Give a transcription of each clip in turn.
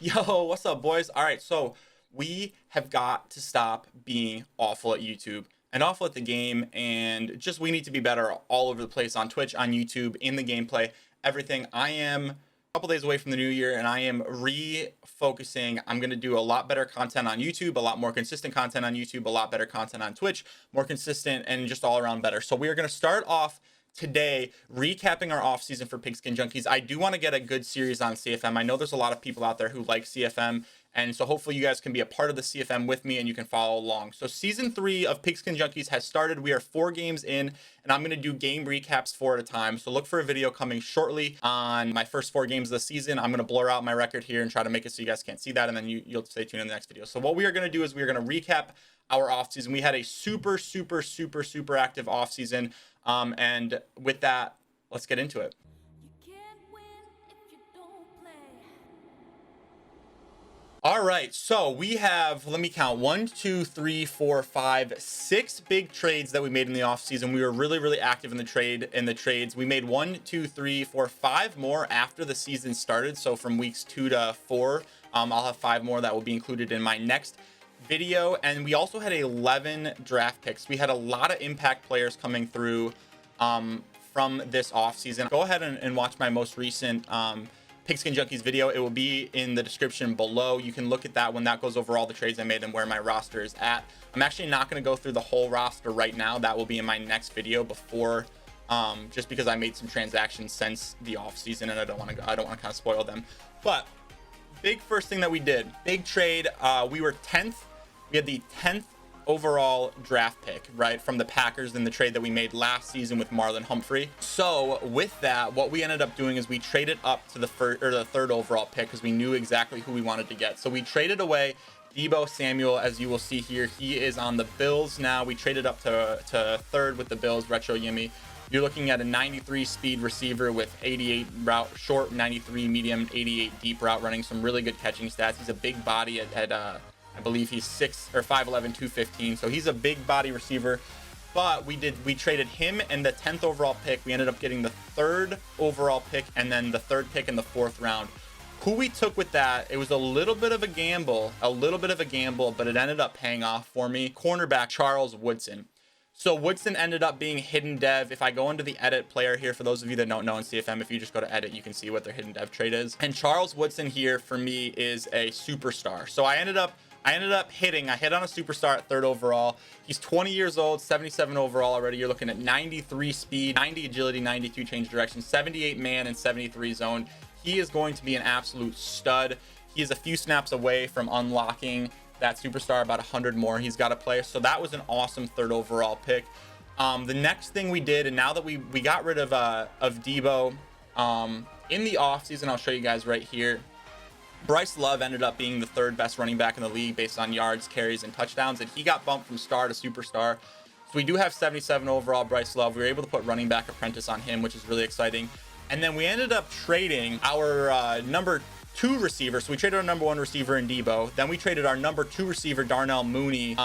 Yo, what's up, boys? All right, so we have got to stop being awful at YouTube and awful at the game, and just we need to be better all over the place on Twitch, on YouTube, in the gameplay, everything. I am a couple days away from the new year, and I am refocusing. I'm going to do a lot better content on YouTube, a lot more consistent content on YouTube, a lot better content on Twitch, more consistent, and just all around better. So we are going to start off today recapping our off season for Pigskin Junkies. I do want to get a good series on CFM. I know there's a lot of people out there who like CFM, and so hopefully you guys can be a part of the CFM with me and you can follow along. So season 3 of Pigskin Junkies has started. We are 4 games in, and I'm going to do game recaps 4 at a time. So look for a video coming shortly on my first 4 games of the season. I'm going to blur out my record here and try to make it so you guys can't see that, and then you'll stay tuned in the next video. So what we are going to do is we are going to recap our off season. We had a super active off season. And with that, let's get into it. All right, so we have, let me count, 1, 2, 3, 4, 5, 6 big trades that we made in the off season. We were really active in the trades. We made 1, 2, 3, 4, 5 more after the season started. So from weeks 2 to 4, I'll have 5 more that will be included in my next video. And we also had 11 draft picks. We had a lot of impact players coming through from this off season. Go ahead and watch my most recent Pigskin Junkies video. It will be in the description below. You can look at that when that goes over all the trades I made and where my roster is at. I'm actually not going to go through the whole roster right now. That will be in my next video before, just because I made some transactions since the off season and I don't want to kind of spoil them. But big first thing that we did, big trade. We were 10th. We had the 10th overall draft pick, right, from the Packers in the trade that we made last season with Marlon Humphrey. So with that, what we ended up doing is we traded up to the third overall pick because we knew exactly who we wanted to get. So we traded away Deebo Samuel, as you will see here. He is on the Bills now. We traded up to third with the Bills, Retro Yimmy. You're looking at a 93 speed receiver with 88 route short, 93 medium, 88 deep route running, some really good catching stats. He's a big body at I believe he's 5'11", 215, so he's a big body receiver. But we traded him and the 10th overall pick. We ended up getting the 3rd overall pick and then the 3rd pick in the 4th round. Who we took with that, it was a little bit of a gamble, but it ended up paying off for me. Cornerback Charles Woodson. So Woodson ended up being hidden dev. If I go into the edit player here, for those of you that don't know in CFM, if you just go to edit, you can see what their hidden dev trade is. And Charles Woodson here for me is a superstar. So I hit on a superstar at 3rd overall. He's 20 years old, 77 overall already. You're looking at 93 speed, 90 agility, 92 change direction, 78 man, and 73 zone. He is going to be an absolute stud. He is a few snaps away from unlocking that superstar, about 100 more he's got to play. So that was an awesome 3rd overall pick. The next thing we did, and now that we got rid of Deebo in the offseason, I'll show you guys right here. Bryce Love ended up being the 3rd best running back in the league based on yards, carries, and touchdowns, and he got bumped from star to superstar. So we do have 77 overall Bryce Love. We were able to put running back apprentice on him, which is really exciting. And then we ended up trading our number 2 receiver. So we traded our number 1 receiver in Deebo. Then we traded our number 2 receiver, Darnell Mooney.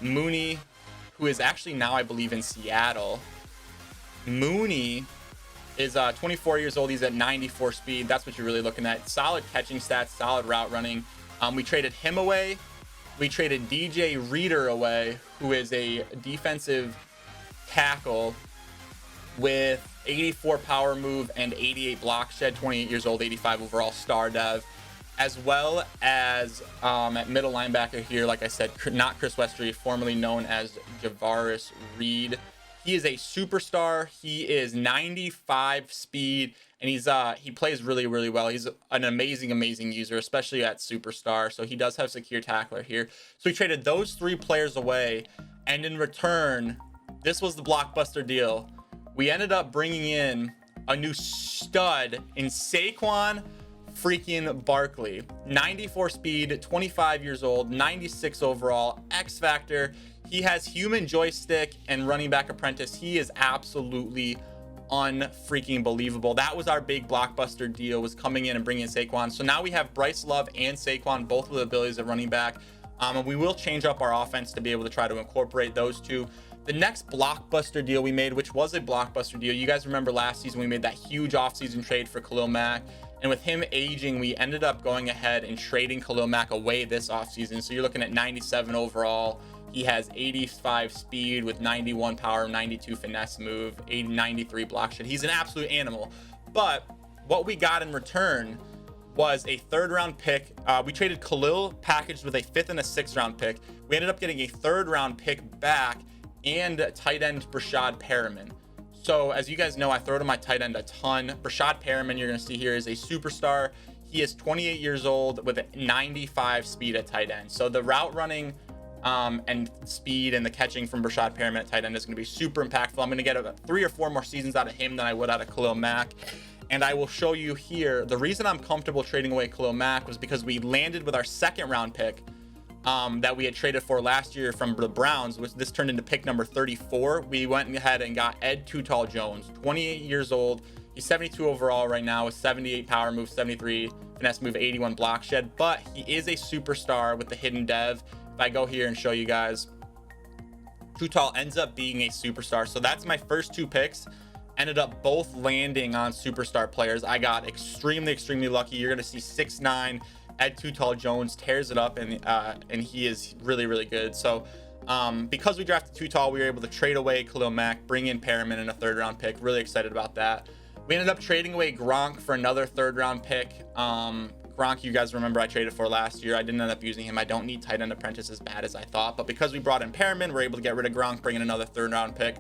Mooney, who is actually now, I believe, in Seattle. Mooney is 24 years old. He's at 94 speed. That's what you're really looking at. Solid catching stats, solid route running. We traded him away. We traded DJ Reader away, who is a defensive tackle with 84 power move and 88 block shed, 28 years old, 85 overall star dev, as well as at middle linebacker here, like I said, not Chris Westry, formerly known as Javaris Reed. He is a superstar. He is 95 speed, and he plays really well. He's an amazing user, especially at superstar. So he does have secure tackler here. So we traded those 3 players away, and in return, this was the blockbuster deal. We ended up bringing in a new stud in Saquon freaking Barkley. 94 speed, 25 years old, 96 overall, X Factor. He has human joystick and running back apprentice. He is absolutely unfreaking believable. That was our big blockbuster deal, was coming in and bringing in Saquon. So now we have Bryce Love and Saquon, both with abilities of running back. And we will change up our offense to be able to try to incorporate those 2. The next blockbuster deal we made, which was a blockbuster deal, you guys remember last season we made that huge offseason trade for Khalil Mack And with him aging, we ended up going ahead and trading Khalil Mack away this offseason. So you're looking at 97 overall. He has 85 speed with 91 power, 92 finesse move, 93 block shot. He's an absolute animal. But what we got in return was a 3rd round pick. We traded Khalil packaged with a 5th and a 6th round pick. We ended up getting a 3rd round pick back and tight end Brashad Perriman. So as you guys know, I throw to my tight end a ton. Brashad Perriman, you're going to see here, is a superstar. He is 28 years old with a 95 speed at tight end. So the route running and speed and the catching from Brashad Perriman at tight end is going to be super impactful. I'm going to get about 3 or 4 more seasons out of him than I would out of Khalil Mack. And I will show you here, the reason I'm comfortable trading away Khalil Mack was because we landed with our 2nd round pick that we had traded for last year from the Browns, which this turned into pick number 34. We went ahead and got Ed Too Tall Jones, 28 years old. He's 72 overall right now with 78 power move, 73 finesse move, 81 block shed, but he is a superstar with the hidden dev. If I go here and show you guys, Too Tall ends up being a superstar. So that's my first 2 picks. Ended up both landing on superstar players. I got extremely lucky. You're gonna see 6'9" Ed Too Tall Jones tears it up, and he is really good. So because we drafted Too Tall, we were able to trade away Khalil Mack, bring in Perriman in a 3rd round pick. Really excited about that. We ended up trading away Gronk for another 3rd round pick. Gronk, you guys remember I traded for last year. I didn't end up using him. I don't need tight end apprentice as bad as I thought, but because we brought in Perriman, we're able to get rid of Gronk, bring in another 3rd round pick.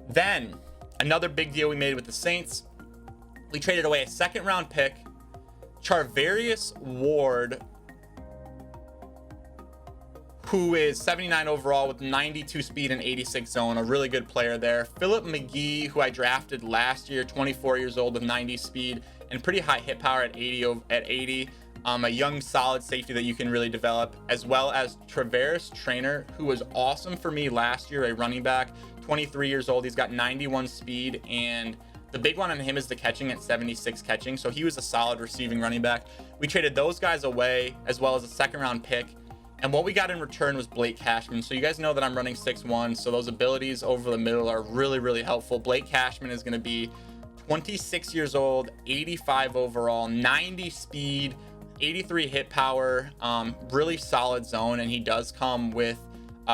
Then another big deal we made with the Saints, we traded away a 2nd round pick, Charvarius Ward, who is 79 overall with 92 speed and 86 zone, a really good player there. Philip McGee, who I drafted last year, 24 years old with 90 speed and pretty high hit power at 80. A young solid safety that you can really develop, as well as Travaris Trainer, who was awesome for me last year, a running back, 23 years old. He's got 91 speed, and the big one on him is the catching at 76 catching. So he was a solid receiving running back. We traded those guys away, as well as a 2nd round pick. And what we got in return was Blake Cashman. So you guys know that I'm running 6'1", so those abilities over the middle are really helpful. Blake Cashman is going to be 26 years old, 85 overall, 90 speed, 83 hit power, really solid zone, and he does come with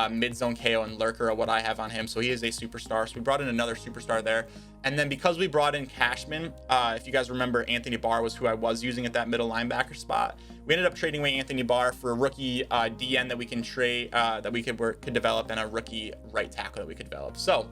mid-zone KO and lurker, what I have on him. So he is a superstar. So we brought in another superstar there. And then because we brought in Cashman, if you guys remember, Anthony Barr was who I was using at that middle linebacker spot. We ended up trading away Anthony Barr for a rookie DN that we can trade, that we could develop, and a rookie right tackle that we could develop. So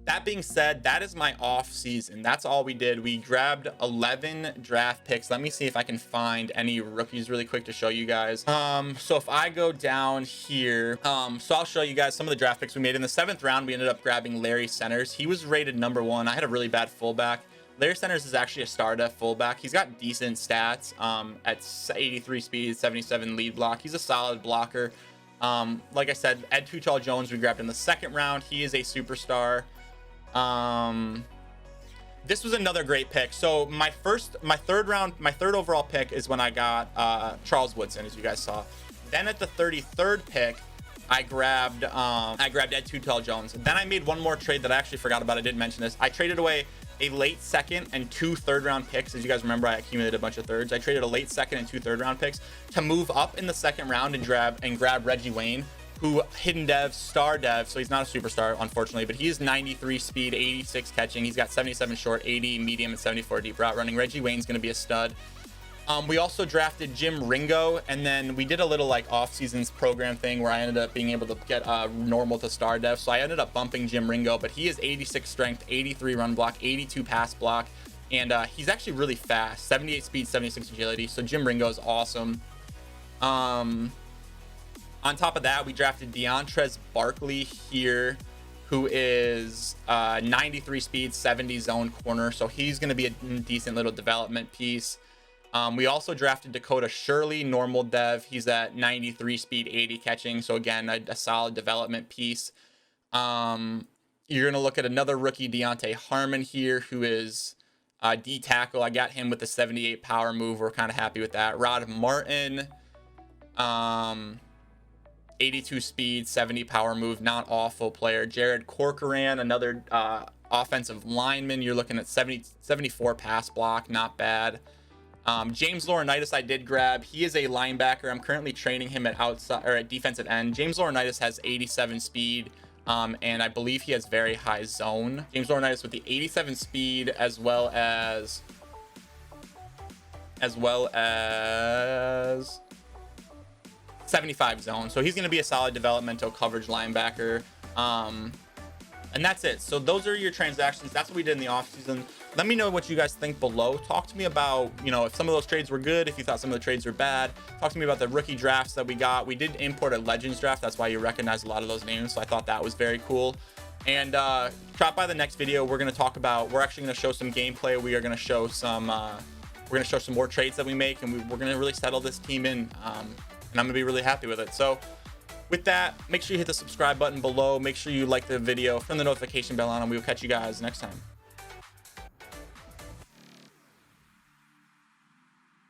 that being said, that is my off season. That's all we did. We grabbed 11 draft picks. Let me see if I can find any rookies really quick to show you guys. So if I go down here, so I'll show you guys some of the draft picks we made. In the 7th round, we ended up grabbing Larry Centers. He was rated number 1. I had a really bad fullback. Larry Centers is actually a star def fullback. He's got decent stats at 83 speed, 77 lead block. He's a solid blocker. Like I said, Ed Too Tall Jones we grabbed in the 2nd round. He is a superstar. This was another great pick. So my 3rd overall pick is when I got Charles Woodson, as you guys saw. Then at the 33rd pick, I grabbed Ed Too Tall Jones. Then I made one more trade that I actually forgot about. I didn't mention this. I traded away a late 2nd and 2 3rd round picks. As you guys remember, I accumulated a bunch of 3rds. I traded a late 2nd and 2 3rd round picks to move up in the 2nd round and grab Reggie Wayne, who hidden dev, star dev, so he's not a superstar, unfortunately, but he is 93 speed, 86 catching. He's got 77 short, 80 medium, and 74 deep route running. Reggie Wayne's going to be a stud. We also drafted Jim Ringo, and then we did a little like off-seasons program thing where I ended up being able to get normal to star dev. So I ended up bumping Jim Ringo, but he is 86 strength, 83 run block, 82 pass block, and he's actually really fast, 78 speed, 76 agility. So Jim Ringo is awesome. On top of that, we drafted Deontrez Barkley here, who is 93 speed, 70 zone corner. So he's going to be a decent little development piece. We also drafted Dakota Shirley, normal dev. He's at 93 speed, 80 catching. So again, a solid development piece. You're going to look at another rookie, Deontay Harmon here, who is D tackle. I got him with the 78 power move. We're kind of happy with that. Rod Martin, 82 speed, 70 power move, not awful player. Jared Corcoran, another offensive lineman, you're looking at 74 pass block, not bad. James Laurenitis I did grab. He is a linebacker. I'm currently training him at outside or at defensive end. James Laurenitis has 87 speed, and I believe he has very high zone. James Laurenitis with the 87 speed as well as 75 zone. So he's going to be a solid developmental coverage linebacker. And that's it. So those are your transactions. That's what we did in the offseason. Let me know what you guys think below. Talk to me about, you know, if some of those trades were good, if you thought some of the trades were bad. Talk to me about the rookie drafts that we got. We did import a Legends draft. That's why you recognize a lot of those names. So I thought that was very cool. And drop by the next video. We're going to talk about, we're actually going to show some gameplay. We are going to show some, more trades that we make, and we're going to really settle this team in. And I'm going to be really happy with it. So with that, make sure you hit the subscribe button below. Make sure you like the video, turn the notification bell on, and we will catch you guys next time.